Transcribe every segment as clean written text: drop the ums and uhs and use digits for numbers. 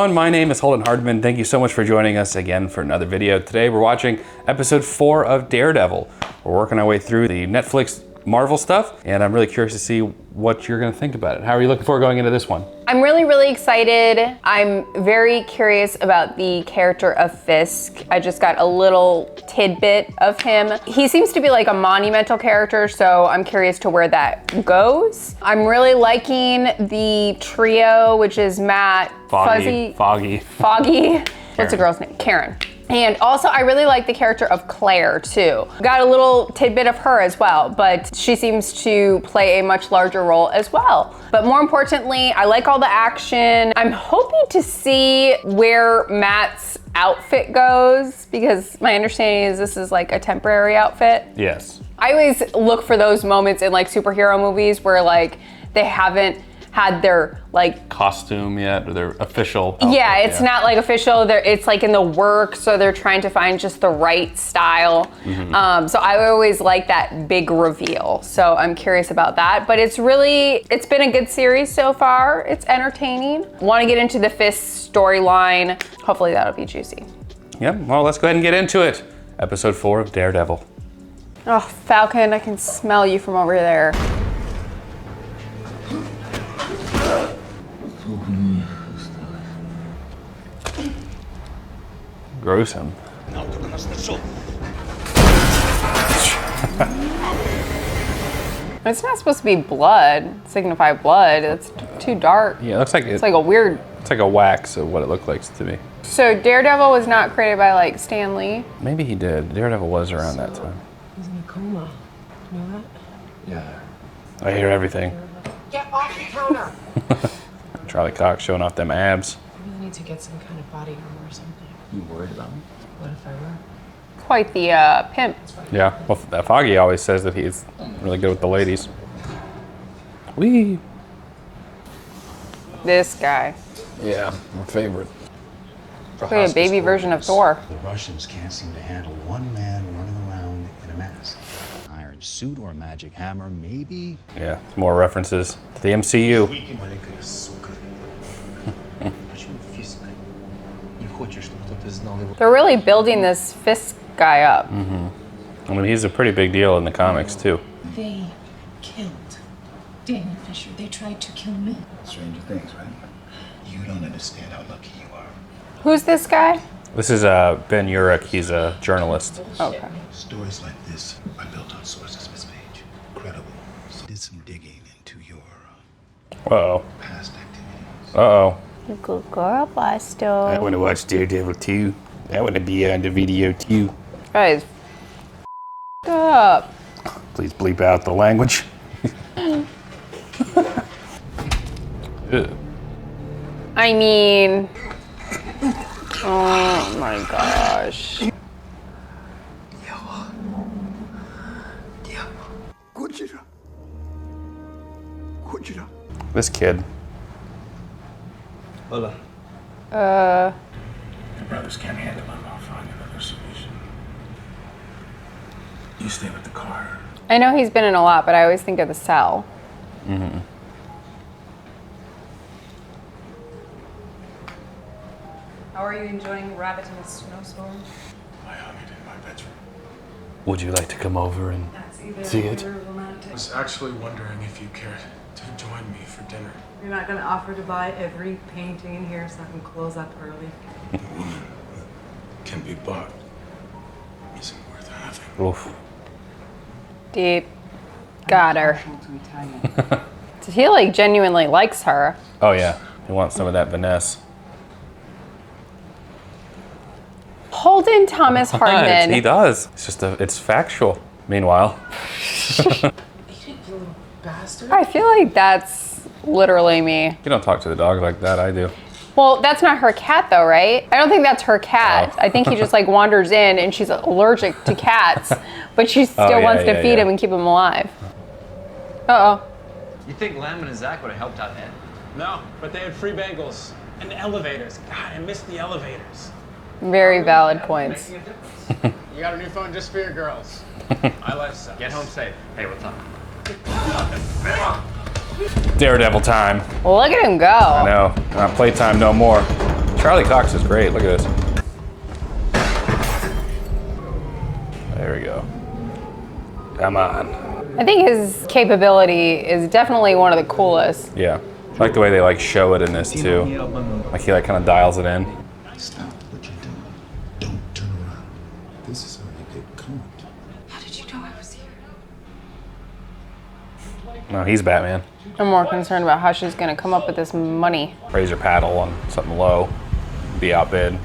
everyone, my name is Holden Hardman. Thank you so much for joining us again for another video. Today we're watching episode 4 of Daredevil. We're working our way through the Netflix Marvel stuff, and I'm really curious to see what you're gonna think about it. How are you looking forward going into this one? I'm really excited. I'm very curious about the character of Fisk. I just got a little tidbit of him. He seems to be like a monumental character, so I'm curious to where that goes. I'm really liking the trio, which is Matt, Foggy. What's the girl's name? Karen. And also, I really like the character of Claire, too. Got a little tidbit of her as well, but she seems to play a much larger role as well. But more importantly, I like all the action. I'm hoping to see where Matt's outfit goes, because my understanding is this is like a temporary outfit. Yes. I always look for those moments in like superhero movies where like they haven't had their like costume yet, or their official outfit. Yeah, it's not like official. It's like in the works, so they're trying to find just the right style. So I always like that big reveal. So I'm curious about that. But it's been a good series so far. It's entertaining. Want to get into the Fisk storyline. Hopefully that'll be juicy. Yep, well, let's go ahead and get into it. Episode 4 of Daredevil. Oh, Falcon, I can smell you from over there. Gruesome. It's not supposed to be blood, signify blood. It's too dark. Yeah, it looks like it's like a weird. It's like a wax of what it looked like to me. So Daredevil was not created by like Stan Lee. Maybe he did. Daredevil was around that time. He's in a coma. You know that? Yeah. I hear everything. Get off the counter! Charlie Cox showing off them abs. I really need to get some kind of body armor or something. You worried about me? What if I were? Quite the pimp. Yeah, well, Foggy always says that he's really good with the ladies. Wee. This guy. Yeah, my favorite. Like a baby version of Thor. The Russians can't seem to handle one man running around in a mask. Iron suit or a magic hammer, maybe. Yeah, more references to the MCU. They're really building this Fisk guy up. I mean, he's a pretty big deal in the comics, too. They killed Daniel Fisher. They tried to kill me. Stranger things, right? You don't understand how lucky you are. Who's this guy? This is Ben Urich. He's a journalist. Okay. Stories like this are built on sources, Miss Page. Credible. So did some digging into your Uh-oh. past activities. Uh-oh. Good girl, Buster. I want to watch Daredevil, too. I want to be on the video, too. Guys, up. Please bleep out the language. Ew. I mean, oh my gosh. This kid. Hola. The brothers can't handle him. I'll find another solution. You stay with the car. I know he's been in a lot, but I always think of the cell. How are you enjoying Rabbit in a Snowstorm? I hung it in my bedroom. Would you like to come over and see it? Romantic. I was actually wondering if you cared to join me for dinner. You're not going to offer to buy every painting in here so I can close up early? A woman can be bought isn't worth having. Oof. Deep. Got her. Partial to Italian. He like genuinely likes her. Oh, yeah. He wants some of that Vanessa. Holden Thomas Hardman. He does. It's just it's factual. Meanwhile. Eat it, you little bastard. I feel like that's literally me. You don't talk to the dog like that. I do. Well, that's not her cat though, right? I don't think that's her cat. Oh. I think he just like wanders in and she's allergic to cats, but she still wants to feed him and keep him alive. Uh-oh. You think Lamb and Zach would have helped out Ed? No, but they had free bagels and elevators. God, I miss the elevators. Very valid points. You got a new phone just for your girls. My life sucks. Get home safe. Hey, what's up? Daredevil time. Look at him go. I know. Not playtime no more. Charlie Cox is great. Look at this. There we go. Come on. I think his capability is definitely one of the coolest. Yeah. I like the way they like show it in this too. Like he like kind of dials it in. Stop what you're doing. Don't turn around. This is how you get caught. How did you know I was here? No, he's Batman. I'm more concerned about how she's gonna come up with this money. Raise your paddle on something low. Be outbid.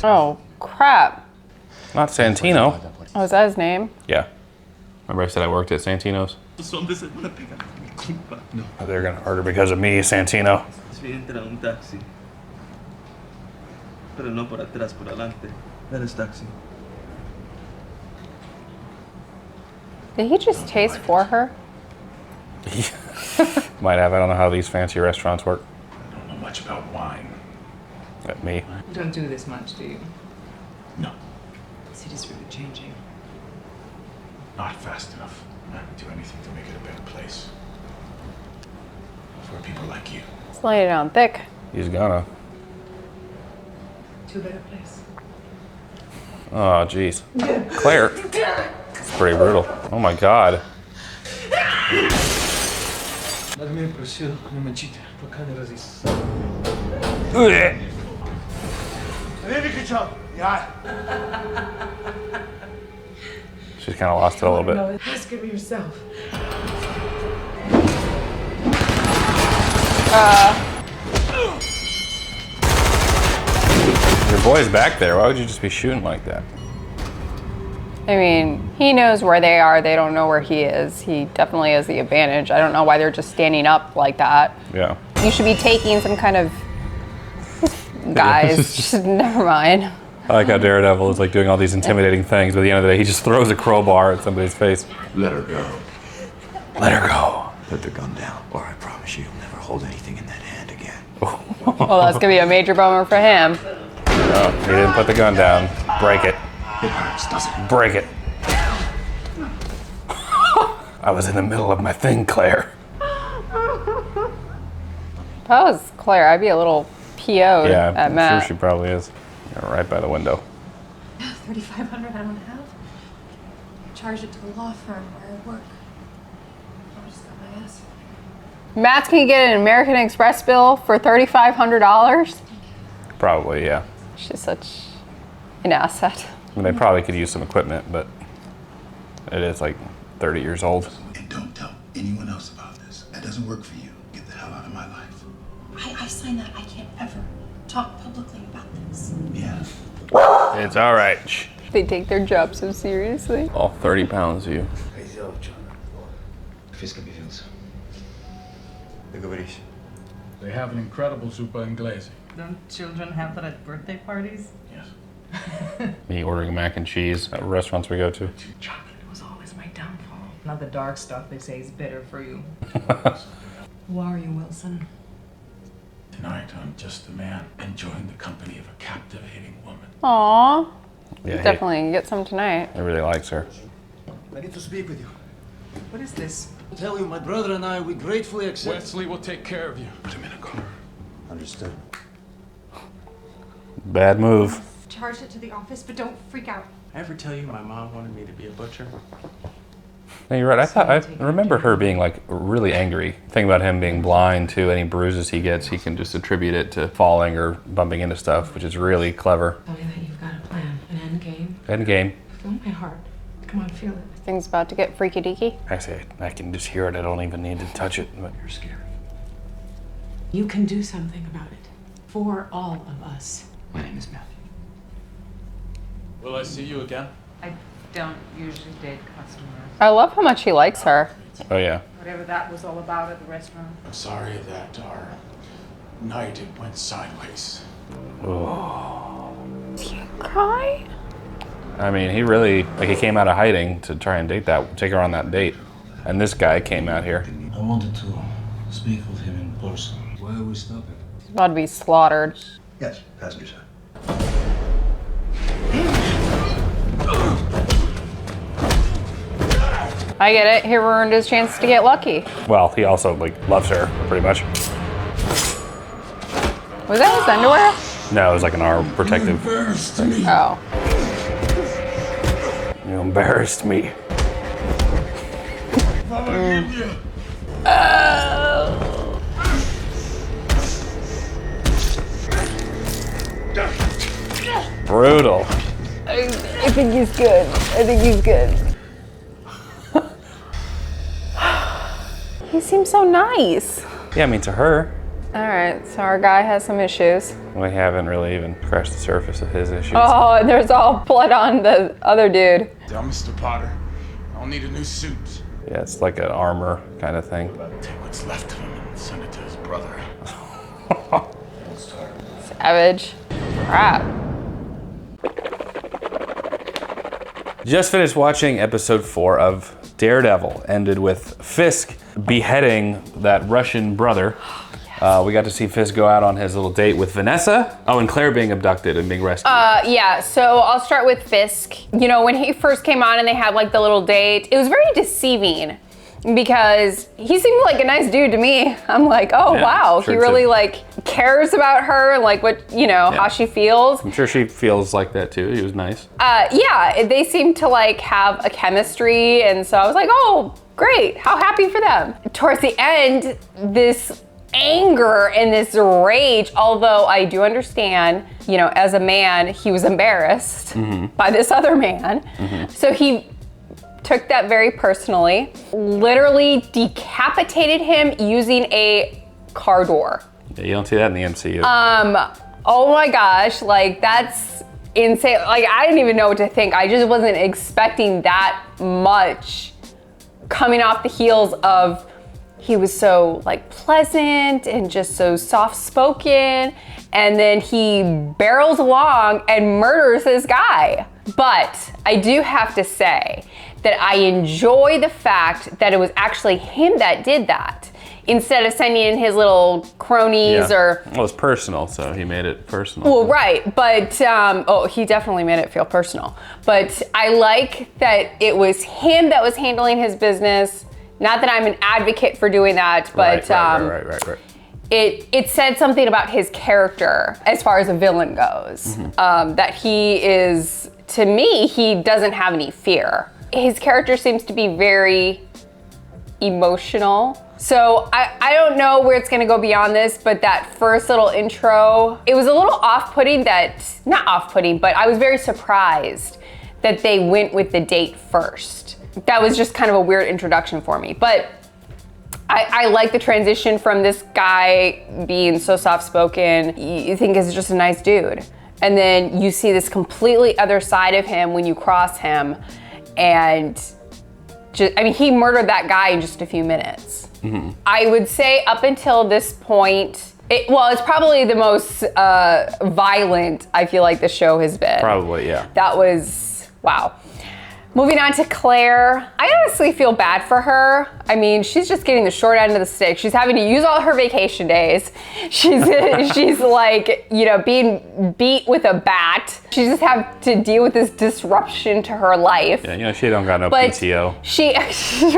Oh, crap. Not Santino. Oh, is that his name? Yeah. Remember I said I worked at Santino's? They're gonna murder because of me, Santino. Did he just taste for her? Might have. I don't know how these fancy restaurants work. I don't know much about wine. At me. You don't do this much, do you? No, City's really changing. not fast enough. I do anything to make it a better place. For people like you. Let's lay it down thick. He's gonna. To a better place. Oh, jeez. Claire. It's pretty brutal. Oh my god. Ugh. She's kind of lost it a little bit. No, ask him yourself. Your boy's back there. Why would you just be shooting like that? I mean, he knows where they are. They don't know where he is. He definitely has the advantage. I don't know why they're just standing up like that. Yeah. You should be taking some kind of... Guys, just never mind. I like how Daredevil is like doing all these intimidating things, but at the end of the day, he just throws a crowbar at somebody's face. Let her go. Let her go. Put the gun down, or I promise you you'll never hold anything in that hand again. Well, that's gonna be a major bummer for him. No, he didn't put the gun down. Break it. It hurts, doesn't it? Break it. I was in the middle of my thing, Claire. If I was Claire, I'd be a little PO'd Yeah, at I'm Matt. sure she probably is. Yeah, right by the window. $3,500 I don't have. Charge it to the law firm where I work. I just got my ass. Matt's gonna get an American Express bill for $3,500. Probably, yeah. She's such an asset. I mean, they probably could use some equipment, but it is like 30 years old. And don't tell anyone else about this. That doesn't work for you. Get the hell out of my life. I signed that. I can't ever talk publicly about this. Yeah. It's all right. Shh. They take their job so seriously. All 30 pounds of you. They have an incredible super inglese. Don't children have that at birthday parties? Yes. Me ordering mac and cheese at restaurants we go to. Chocolate was always my downfall. Not the dark stuff they say is bitter for you. Who are you, Wilson? Tonight, I'm just a man enjoying the company of a captivating woman. Aww. Yeah, Definitely get some tonight. he really likes her. I need to speak with you. What is this? I tell you, my brother and I, we gratefully accept. Wesley will take care of you. Put him in a car. Understood. Bad move. Charge it to the office, but don't freak out. I ever tell you my mom wanted me to be a butcher? No, you're right. I remember her being like really angry. Think about him being blind too. Any bruises he gets, he can just attribute it to falling or bumping into stuff, which is really clever. Tell me that you've got a plan, an end game. End game. Feel my heart. Come on, feel it. Things about to get freaky deaky. Actually, I can just hear it. I don't even need to touch it. But You're scared. You can do something about it. For all of us. My name is Matthew. Will I see you again? I don't usually date customers. I love how much he likes her. oh yeah. Whatever that was all about at the restaurant. I'm sorry that our night it went sideways. Cry? I mean, he really he came out of hiding to try and take her on that date, and this guy came out here. I wanted to speak with him in person. Why are we stopping? He's about to be slaughtered. Yes, passenger side. I get it. He ruined his chance to get lucky. Well, he also like loves her pretty much. Was that his underwear? No, it was like an arm protective. Oh. You embarrassed me. Brutal. I think he's good. I think he's good. He seems so nice. Yeah, I mean, to her. All right, so our guy has some issues. We haven't really even scratched the surface of his issues. Oh, and there's all blood on the other dude. Tell Mr. Potter, I'll need a new suit. Yeah, it's like an armor kind of thing. Take what's left of him and send it to his brother. Savage. Crap. Just finished watching episode 4 of Daredevil. Ended with Fisk beheading that Russian brother. We got to see Fisk go out on his little date with Vanessa. Oh, and Claire being abducted and being rescued. Yeah, so I'll start with Fisk. You know, when he first came on and they had like the little date, it was very deceiving because he seemed like a nice dude to me. I'm like, oh Yeah, wow, sure he really too. like cares about her and like what, you know, how she feels. I'm sure she feels like that too. He was nice. Yeah, they seem to like have a chemistry, and so I was like, oh, great, how happy for them. Towards the end, this anger and this rage, although I do understand, you know, as a man, he was embarrassed by this other man. So he took that very personally, literally decapitated him using a car door. Yeah, you don't see that in the MCU. Oh my gosh, like that's insane. Like I didn't even know what to think. I just wasn't expecting that much coming off the heels of he was so like pleasant and just so soft-spoken, and then he barrels along and murders this guy. But I do have to say that I enjoy the fact that it was actually him that did that, instead of sending in his little cronies or... Well, it's personal, so he made it personal. Well, right, but, oh, he definitely made it feel personal. But I like that it was him that was handling his business. Not that I'm an advocate for doing that, but right. it said something about his character as far as a villain goes. That he is, to me, he doesn't have any fear. His character seems to be very emotional. So I don't know where it's gonna go beyond this, but that first little intro, it was a little off-putting not off-putting, but I was very surprised that they went with the date first. That was just kind of a weird introduction for me. But I like the transition from this guy being so soft-spoken, you think is just a nice dude. And then you see this completely other side of him when you cross him. And I mean, he murdered that guy in just a few minutes. I would say up until this point, it's probably the most violent I feel like the show has been. Probably, yeah. That was, wow. Moving on to Claire, I honestly feel bad for her. I mean, she's just getting the short end of the stick. She's having to use all her vacation days. She's like, you know, being beat with a bat. She just have to deal with this disruption to her life. Yeah, you know, she don't got no PTO.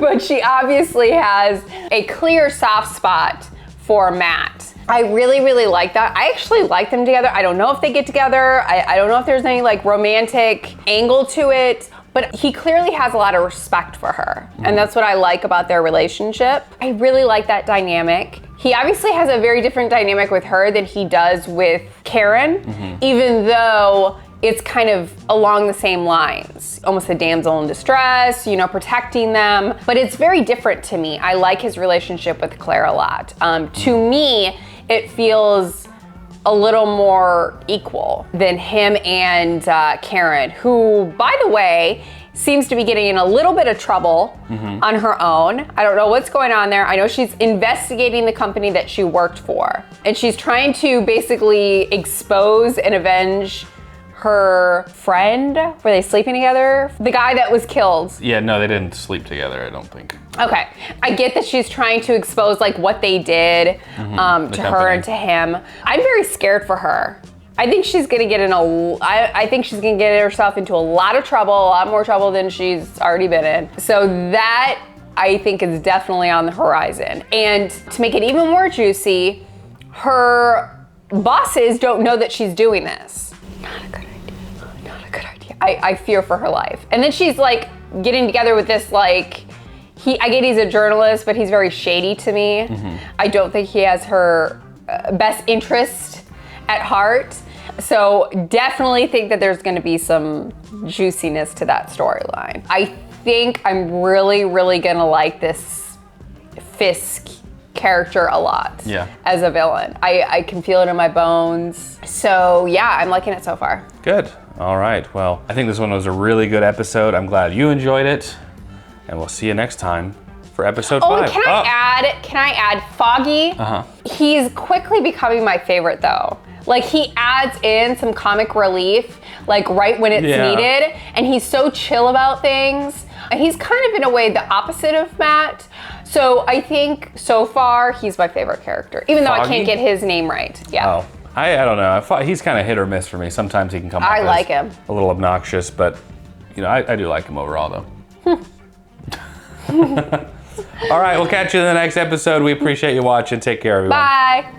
But she obviously has a clear soft spot for Matt. I really, really like that. I actually like them together. I don't know if they get together. I don't know if there's any like romantic angle to it. But he clearly has a lot of respect for her. And that's what I like about their relationship. I really like that dynamic. He obviously has a very different dynamic with her than he does with Karen, even though it's kind of along the same lines. Almost a damsel in distress, you know, protecting them. But it's very different to me. I like his relationship with Claire a lot. To me, it feels a little more equal than him and Karen, who, by the way, seems to be getting in a little bit of trouble on her own. I don't know what's going on there. I know she's investigating the company that she worked for, and she's trying to basically expose and avenge her friend. Were they sleeping together? The guy that was killed. Yeah, no, they didn't sleep together, I don't think. Okay, I get that she's trying to expose like what they did to her and to him. I'm very scared for her. I think she's gonna get I think she's gonna get herself into a lot of trouble, a lot more trouble than she's already been in. So that I think is definitely on the horizon. And to make it even more juicy, her bosses don't know that she's doing this. Not a good idea. Not a good idea. I fear for her life. And then she's like getting together with this like, I get he's a journalist, but he's very shady to me. I don't think he has her best interest at heart. So definitely think that there's gonna be some juiciness to that storyline. I think I'm really, really gonna like this Fisk character a lot as a villain. I can feel it in my bones. So yeah, I'm liking it so far. Good. All right. Well, I think this one was a really good episode. I'm glad you enjoyed it. And we'll see you next time for episode 5. And can I add Foggy? He's quickly becoming my favorite though. Like he adds in some comic relief, like right when it's needed. And he's so chill about things. And he's kind of in a way the opposite of Matt. So I think so far he's my favorite character, even though I can't get his name right. Yeah. Oh, I don't know. He's kind of hit or miss for me. Sometimes he can come off I like him. a little obnoxious, but you know, I do like him overall though. All right, we'll catch you in the next episode. We appreciate you watching. Take care, everyone. Bye.